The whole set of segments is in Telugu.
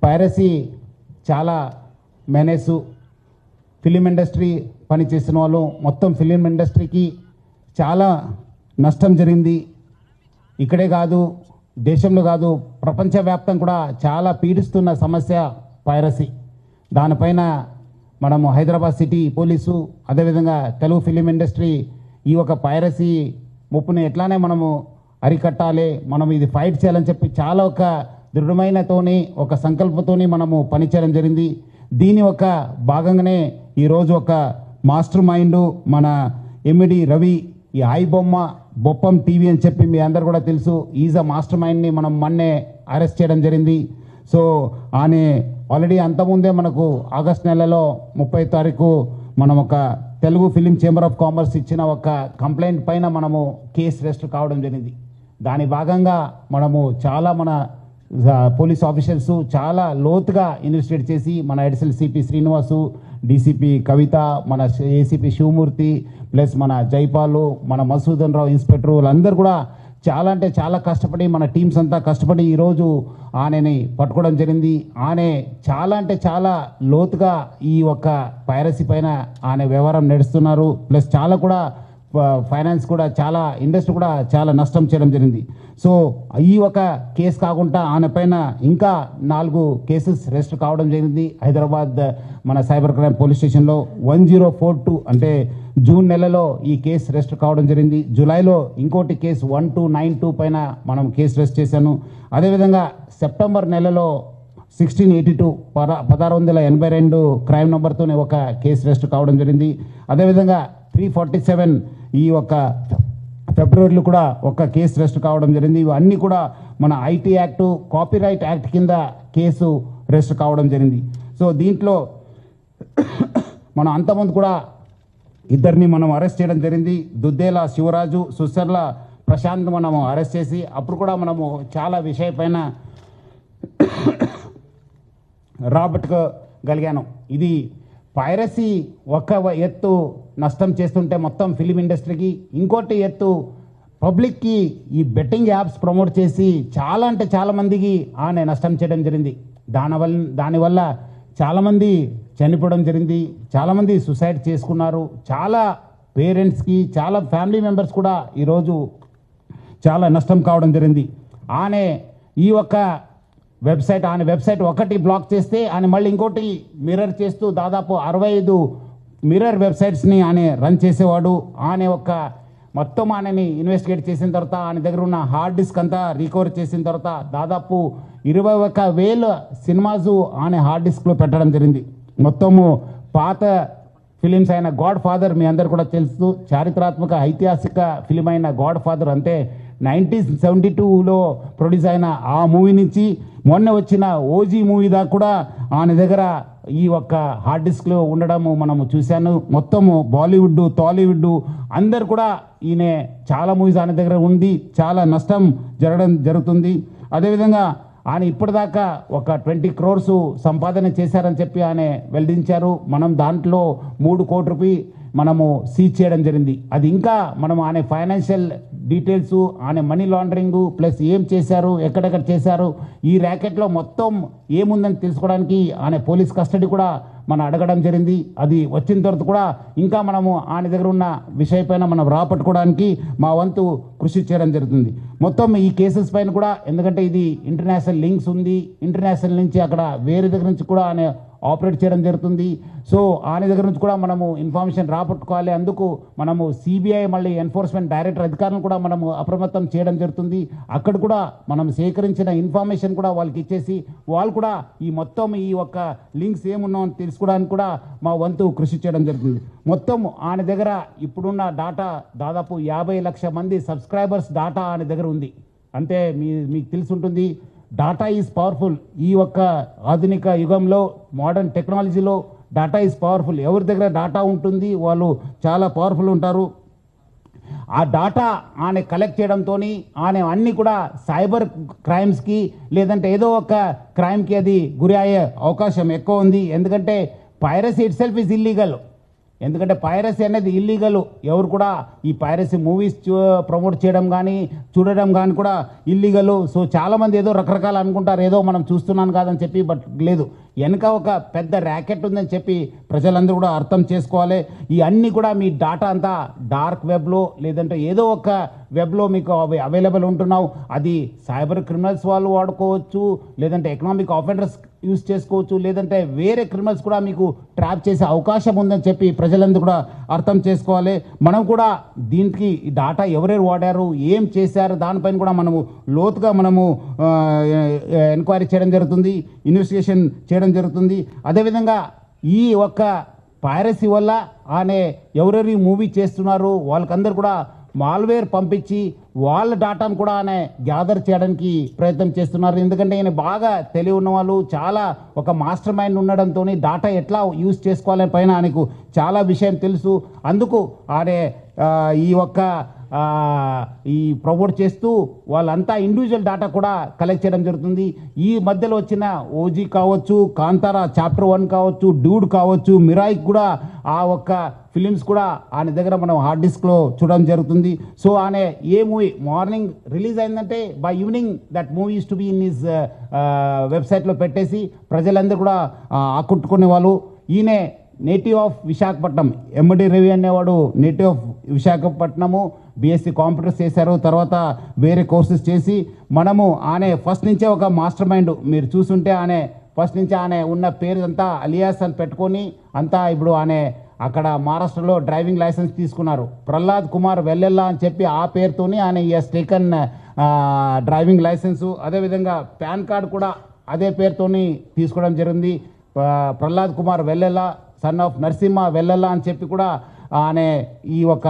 పైరసీ చాలా మేనేసు ఫిలిం ఇండస్ట్రీ పనిచేసిన వాళ్ళు మొత్తం ఫిలిం ఇండస్ట్రీకి చాలా నష్టం జరిగింది. ఇక్కడే కాదు, దేశంలో కాదు, ప్రపంచవ్యాప్తంగా కూడా చాలా పీడిస్తున్న సమస్య పైరసీ. దానిపైన మనము హైదరాబాద్ సిటీ పోలీసు, అదేవిధంగా తెలుగు ఫిలిం ఇండస్ట్రీ ఈ ఒక పైరసీ ముప్పుని ఎట్లానే మనము అరికట్టాలి, మనం ఇది ఫైట్ చేయాలని చెప్పి చాలా ఒక దృఢమైనతోని ఒక సంకల్పంతోని మనము పనిచేయడం జరిగింది. దీని ఒక భాగంగానే ఈరోజు ఒక మాస్టర్ మైండ్ మన ఎమ్మిడి రవి, ఈ ఐబొమ్మ బొప్పం టీవీ అని చెప్పి మీ అందరు కూడా తెలుసు, ఈజ్ అ మాస్టర్ మైండ్ని మనం మొన్నే అరెస్ట్ చేయడం జరిగింది. సో ఆయన ఆల్రెడీ అంతకుముందే మనకు ఆగస్ట్ నెలలో 30వ తారీఖు మనం ఒక Telugu film chamber of commerce ఇచ్చిన ఒక కంప్లైంట్ పైన మనము కేసు రిజిస్టర్ కావడం జరిగింది. దాని భాగంగా మనము చాలా మన పోలీస్ ఆఫీసర్స్ చాలా లోతుగా ఇన్వెస్టిగేట్ చేసి మన అడిషనల్ సిపి శ్రీనివాసు, డీసీపీ కవిత, మన ఏసీపీ శివమూర్తి, ప్లస్ మన జైపాలు, మన మసూదన్ రావు ఇన్స్పెక్టర్, వాళ్ళందరూ కూడా చాలా అంటే చాలా కష్టపడి మన టీమ్స్ అంతా కష్టపడి ఈరోజు ఆయనని పట్టుకోవడం జరిగింది. ఆయన చాలా అంటే చాలా లోతుగా ఈ ఒక్క పైరసీ పైన ఆయన వ్యవహారం నడుస్తున్నారు. ప్లస్ చాలా కూడా ఫైనాన్స్ కూడా చాలా ఇండస్ట్రీ కూడా చాలా నష్టం చేయడం జరిగింది. సో ఈ ఒక కేసు కాకుండా ఆయన పైన ఇంకా 4 కేసెస్ రిజిస్టర్ కావడం జరిగింది. హైదరాబాద్ మన సైబర్ క్రైమ్ పోలీస్ స్టేషన్లో 1042 అంటే జూన్ నెలలో ఈ కేసు రిజిస్టర్ కావడం జరిగింది. జూలైలో ఇంకోటి కేసు 1292 పైన మనం కేసు రిజిస్టర్ చేశాను. అదేవిధంగా సెప్టెంబర్ నెలలో 1682 1682 క్రైమ్ నెంబర్తోనే ఒక కేసు రిజిస్టర్ కావడం జరిగింది. అదేవిధంగా 347 ఈ ఒక ఫిబ్రవరిలో కూడా ఒక కేసు రిజిస్టర్ కావడం జరిగింది. ఇవన్నీ కూడా మన ఐటీ యాక్టు, కాపీరైట్ యాక్ట్ కింద కేసు రిజిస్టర్ కావడం జరిగింది. సో దీంట్లో మనం అంతకుముందు కూడా ఇద్దరిని మనం అరెస్ట్ చేయడం జరిగింది. దుద్దేల శివరాజు, సుసర్ల ప్రశాంత్ మనము అరెస్ట్ చేసి అప్పుడు కూడా మనము చాలా విషయం పైన రాబట్టుకోగలిగాను. ఇది పైరసీ ఒక ఎత్తు నష్టం చేస్తుంటే మొత్తం ఫిలిం ఇండస్ట్రీకి, ఇంకోటి ఎత్తు పబ్లిక్కి ఈ బెట్టింగ్ యాప్స్ ప్రమోట్ చేసి చాలా అంటే చాలామందికి ఆయన నష్టం చేయడం జరిగింది. దానివల్ల చాలామంది చనిపోవడం జరిగింది, చాలామంది సూసైడ్ చేసుకున్నారు. చాలా పేరెంట్స్కి, చాలా ఫ్యామిలీ మెంబర్స్ కూడా ఈరోజు చాలా నష్టం కావడం జరిగింది. ఆయన ఈ ఒక్క ఆయన వెబ్సైట్ ఒకటి బ్లాక్ చేస్తే ఆయన మళ్ళీ ఇంకోటి మిర్రర్ చేస్తూ దాదాపు 65 మిర్రర్ వెబ్సైట్స్ని ఆయన రన్ చేసేవాడు. ఆయన ఒక మొత్తం ఆయనని ఇన్వెస్టిగేట్ చేసిన తర్వాత ఆయన దగ్గర ఉన్న హార్డ్ డిస్క్ అంతా రికవర్ చేసిన తర్వాత దాదాపు 21,000 సినిమాస్ ఆయన హార్డ్ డిస్క్లో పెట్టడం జరిగింది. మొత్తము పాత ఫిలిమ్స్ అయిన గాడ్ ఫాదర్ మీ అందరు కూడా తెలుసు, చారిత్రాత్మక ఐతిహాసిక ఫిలిం అయిన గాడ్ ఫాదర్ అంటే 1972లో ప్రొడ్యూస్ అయిన ఆ మూవీ నుంచి మొన్న వచ్చిన ఓజీ మూవీ దాకా కూడా ఆయన దగ్గర ఈ ఒక్క హార్డ్ డిస్క్లో ఉండడము మనము చూశాను. మొత్తము బాలీవుడ్, టాలీవుడ్ అందరు కూడా ఈయన చాలా మూవీస్ ఆయన దగ్గర ఉంది, చాలా నష్టం జరుగుతుంది. అదేవిధంగా ఆయన ఇప్పటిదాకా ఒక 20 crores సంపాదన చేశారని చెప్పి ఆయన వెల్లడించారు. మనం దాంట్లో 3 కోట్ల రూపాయలు మనము సీజ్ చేయడం జరిగింది. అది ఇంకా మనం ఆయన ఫైనాన్షియల్ డీటెయిల్స్, ఆయన మనీ లాండరింగ్ ప్లస్ ఏం చేశారు, ఎక్కడెక్కడ చేశారు, ఈ ర్యాకెట్లో మొత్తం ఏముందని తెలుసుకోవడానికి ఆయన పోలీస్ కస్టడీ కూడా మనం అడగడం జరిగింది. అది వచ్చిన తర్వాత కూడా ఇంకా మనము ఆయన దగ్గర ఉన్న విషయం పైన మనం రాపట్టుకోవడానికి మా వంతు కృషి చేయడం జరుగుతుంది. మొత్తం ఈ కేసెస్ పైన కూడా, ఎందుకంటే ఇది ఇంటర్నేషనల్ లింక్స్ ఉంది, ఇంటర్నేషనల్ నుంచి అక్కడ వేరే దగ్గర నుంచి కూడా ఆయన ఆపరేట్ చేయడం జరుగుతుంది. సో ఆయన దగ్గర నుంచి కూడా మనము ఇన్ఫర్మేషన్ రాపట్టుకోవాలి. అందుకు మనము సిబిఐ మళ్ళీ ఎన్ఫోర్స్మెంట్ డైరెక్టర్ అధికారులను కూడా మనము అప్రమత్తం చేయడం జరుగుతుంది. అక్కడ కూడా మనం సేకరించిన ఇన్ఫర్మేషన్ కూడా వాళ్ళకి ఇచ్చేసి వాళ్ళు కూడా ఈ మొత్తం ఈ ఒక్క లింక్స్ ఏమున్నాయని తెలుసుకోవడానికి కూడా మా వంతు కృషి చేయడం జరుగుతుంది. మొత్తం ఆయన దగ్గర ఇప్పుడున్న డాటా దాదాపు 50 లక్షల మంది సబ్స్క్రైబర్స్ డాటా ఆయన దగ్గర ఉంది. అంటే మీకు తెలిసి ఉంటుంది, డాటా ఈజ్ పవర్ఫుల్. ఈ ఒక్క ఆధునిక యుగంలో మోడర్న్ టెక్నాలజీలో డాటా ఈజ్ పవర్ఫుల్. ఎవరి దగ్గర డాటా ఉంటుంది వాళ్ళు చాలా పవర్ఫుల్ ఉంటారు. ఆ డాటా ఆయన కలెక్ట్ చేయడంతో ఆయన అన్నీ కూడా సైబర్ క్రైమ్స్కి లేదంటే ఏదో ఒక క్రైమ్కి అది గురి అయ్యే అవకాశం ఎక్కువ ఉంది. ఎందుకంటే piracy it self is illegal. ఎందుకంటే పైరసీ అనేది ఇల్లీగల్. ఎవరు కూడా ఈ పైరసీ మూవీస్ ప్రమోట్ చేయడం కానీ చూడడం కానీ కూడా ఇల్లీగల్. సో చాలామంది ఏదో రకరకాలు అనుకుంటారు, ఏదో మనం చూస్తున్నాను కాదని చెప్పి, బట్ లేదు, వెనక ఒక పెద్ద ర్యాకెట్ ఉందని చెప్పి ప్రజలందరూ కూడా అర్థం చేసుకోవాలి. ఈ అన్నీ కూడా మీ డాటా అంతా డార్క్ వెబ్లో లేదంటే ఏదో ఒక వెబ్లో మీకు అవైలబుల్ ఉంటున్నావు. అది సైబర్ క్రిమినల్స్ వాళ్ళు వాడుకోవచ్చు, లేదంటే ఎకనామిక్ ఆఫెండర్స్ యూజ్ చేసుకోవచ్చు, లేదంటే వేరే క్రిమినల్స్ కూడా మీకు ట్రాప్ చేసే అవకాశం ఉందని చెప్పి ప్రజలందరూ కూడా అర్థం చేసుకోవాలి. మనం కూడా దీనికి డాటా ఎవరెవరు వాడారు, ఏం చేశారు, దానిపైన కూడా మనము లోతుగా మనము ఎంక్వైరీ చేయడం జరుగుతుంది, ఇన్వెస్టిగేషన్ చేయడం జరుగుతుంది. అదేవిధంగా ఈ ఒక్క పైరసీ వల్ల ఆనే ఎవరెవరు మూవీ చేస్తున్నారు వాళ్ళకందరూ కూడా మాల్వేర్ పంపించి వాళ్ళ డాటాను కూడా ఆయన గ్యాదర్ చేయడానికి ప్రయత్నం చేస్తున్నారు. ఎందుకంటే ఈయన బాగా తెలివి ఉన్న వాళ్ళు, చాలా ఒక మాస్టర్ మైండ్ ఉండడంతో డాటా ఎట్లా యూజ్ చేసుకోవాలని పైన ఆయనకు చాలా విషయం తెలుసు. అందుకు ఆయన ఈ ఒక్క ఈ ప్రమోట్ చేస్తూ వాళ్ళంతా ఇండివిజువల్ డాటా కూడా కలెక్ట్ చేయడం జరుగుతుంది. ఈ మధ్యలో వచ్చిన ఓజీ కావచ్చు, కాంతారా చాప్టర్ 1 కావచ్చు, డ్యూడ్ కావచ్చు, మిరాయిక్ కూడా ఆ ఒక్క ఫిలిమ్స్ కూడా ఆయన దగ్గర మనం హార్డ్ డిస్క్లో చూడడం జరుగుతుంది. సో ఆయన ఏ మూవీ మార్నింగ్ రిలీజ్ అయిందంటే by evening that movie use to be in his వెబ్సైట్లో పెట్టేసి ప్రజలందరూ కూడా ఆకట్టుకునే వాళ్ళు. ఈయనే నేటివ్ ఆఫ్ విశాఖపట్నం, ఎండి రవి అనేవాడు native of Visakhapatnam, BSc computers చేశారు, తర్వాత వేరే కోర్సెస్ చేసి మనము ఆయన ఫస్ట్ నుంచే ఒక మాస్టర్ మైండ్. మీరు చూసుంటే ఆయన ఫస్ట్ నుంచి ఆయన ఉన్న పేరు అంతా అలియాస్ అని పెట్టుకొని అంతా ఇప్పుడు ఆయన అక్కడ మహారాష్ట్రలో డ్రైవింగ్ లైసెన్స్ తీసుకున్నారు. ప్రహ్లాద్ కుమార్ వెల్లెల్లా అని చెప్పి ఆ పేరుతోని ఆయన ఎస్ టేకన్ డ్రైవింగ్ లైసెన్సు. అదేవిధంగా పాన్ కార్డు కూడా అదే పేరుతోని తీసుకోవడం జరిగింది. ప్రహ్లాద్ కుమార్ వెల్లెల్లా, సన్ ఆఫ్ నరసింహ వెల్లెల్లా అని చెప్పి కూడా ఆయన ఈ ఒక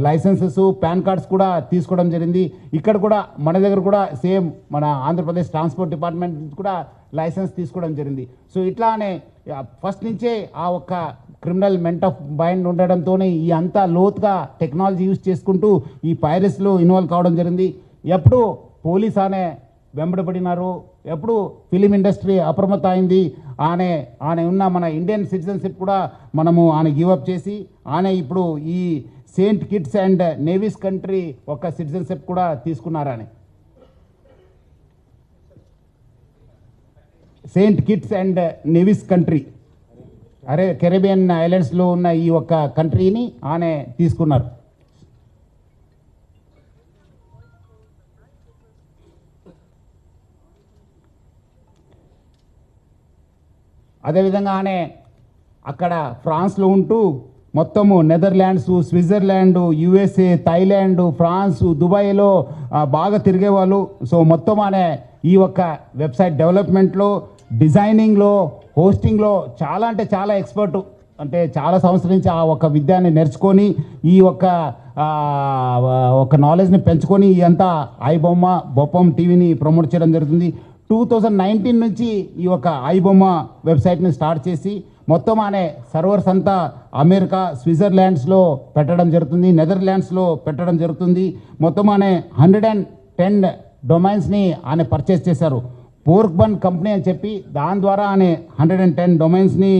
లైసెన్సెస్, పాన్ కార్డ్స్ కూడా తీసుకోవడం జరిగింది. ఇక్కడ కూడా మన దగ్గర కూడా సేమ్ మన ఆంధ్రప్రదేశ్ ట్రాన్స్పోర్ట్ డిపార్ట్మెంట్ కూడా లైసెన్స్ తీసుకోవడం జరిగింది. సో ఇట్లానే ఫస్ట్ నుంచే ఆ ఒక్క క్రిమినల్ మెంట్ ఆఫ్ మైండ్ ఉండడంతో ఈ అంతా లోతుగా టెక్నాలజీ యూజ్ చేసుకుంటూ ఈ పైరసీలో ఇన్వాల్వ్ కావడం జరిగింది. ఎప్పుడు పోలీస్ అనే వెంబడబడినారు, ఎప్పుడు ఫిలిం ఇండస్ట్రీ అప్రమత్త అయింది. ఆయన ఉన్న మన ఇండియన్ సిటిజన్షిప్ కూడా మనము ఆయన గివప్ చేసి ఆయన ఇప్పుడు ఈ Saint Kitts and Nevis country ఒక సిటిజన్షిప్ కూడా తీసుకున్నారు. ఆయన Saint Kitts and Nevis country Caribbean ఐలాండ్స్లో ఉన్న ఈ ఒక కంట్రీని ఆయన తీసుకున్నారు. అదేవిధంగా ఆయన అక్కడ ఫ్రాన్స్లో ఉంటూ మొత్తము Netherlands, Switzerland, USA, Thailand, France, దుబాయ్లో బాగా తిరిగేవాళ్ళు. సో మొత్తం ఆయన ఈ ఒక్క వెబ్సైట్ డెవలప్మెంట్లో, డిజైనింగ్లో, హోస్టింగ్లో చాలా అంటే చాలా ఎక్స్పర్టు. అంటే చాలా సంవత్సరం నుంచి ఆ ఒక విద్యాన్ని నేర్చుకొని ఈ ఒక నాలెడ్జ్ని పెంచుకొని ఈ అంతా ఐబొమ్మ బొప్పం టీవీని ప్రమోట్ చేయడం జరుగుతుంది. 2019 నుంచి ఈ ఒక ఐబొమ్మ వెబ్సైట్ని స్టార్ట్ చేసి మొత్తం అనే సర్వర్స్ అంతా అమెరికా, స్విట్జర్లాండ్స్లో పెట్టడం జరుగుతుంది, నెదర్లాండ్స్లో పెట్టడం జరుగుతుంది. మొత్తం అనే 110 డొమైన్స్ని ఆయన పర్చేస్ చేశారు. పోర్క్బన్ కంపెనీ అని చెప్పి దాని ద్వారా ఆయన 110 డొమైన్స్ని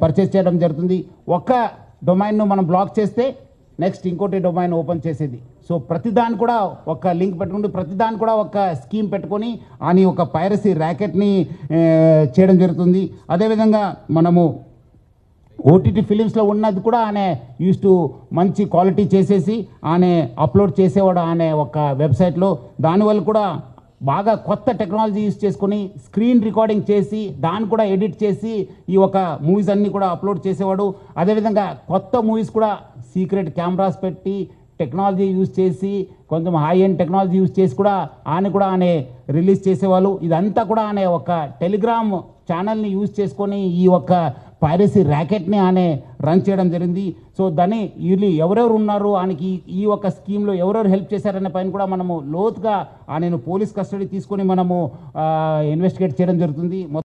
పర్చేస్ చేయడం జరుగుతుంది. ఒక్క డొమైన్ను మనం బ్లాక్ చేస్తే నెక్స్ట్ ఇంకోటి డొమైన్ ఓపెన్ చేసేది. సో ప్రతిదాన్ని కూడా ఒక లింక్ పెట్టుకుంటూ ప్రతిదాన్ని కూడా ఒక స్కీమ్ పెట్టుకొని అని ఒక పైరసీ ర్యాకెట్ని చేయడం జరుగుతుంది. అదేవిధంగా మనము ఓటీటీ ఫిలిమ్స్లో ఉన్నది కూడా ఆయన యూస్ టు మంచి క్వాలిటీ చేసేసి ఆయన అప్లోడ్ చేసేవాడు ఆయన ఒక వెబ్సైట్లో. దానివల్ల కూడా బాగా కొత్త టెక్నాలజీ యూస్ చేసుకొని స్క్రీన్ రికార్డింగ్ చేసి దాన్ని కూడా ఎడిట్ చేసి ఈ ఒక మూవీస్ అన్నీ కూడా అప్లోడ్ చేసేవాడు. అదేవిధంగా కొత్త మూవీస్ కూడా సీక్రెట్ కెమెరాస్ పెట్టి టెక్నాలజీ యూజ్ చేసి కొంచెం హై ఎండ్ టెక్నాలజీ యూజ్ చేసి కూడా ఆయన రిలీజ్ చేసేవాళ్ళు. ఇదంతా కూడా ఆయన ఒక టెలిగ్రామ్ ఛానల్ని యూజ్ చేసుకొని ఈ ఒక పైరసీ ర్యాకెట్ని ఆయన రన్ చేయడం జరిగింది. సో దాన్ని వీళ్ళు ఎవరెవరు ఉన్నారు, ఆయనకి ఈ ఒక స్కీమ్లో ఎవరెవరు హెల్ప్ చేశారనే పైన కూడా మనము లోతుగా ఆయనను పోలీస్ కస్టడీ తీసుకొని మనము ఇన్వెస్టిగేట్ చేయడం జరుగుతుంది.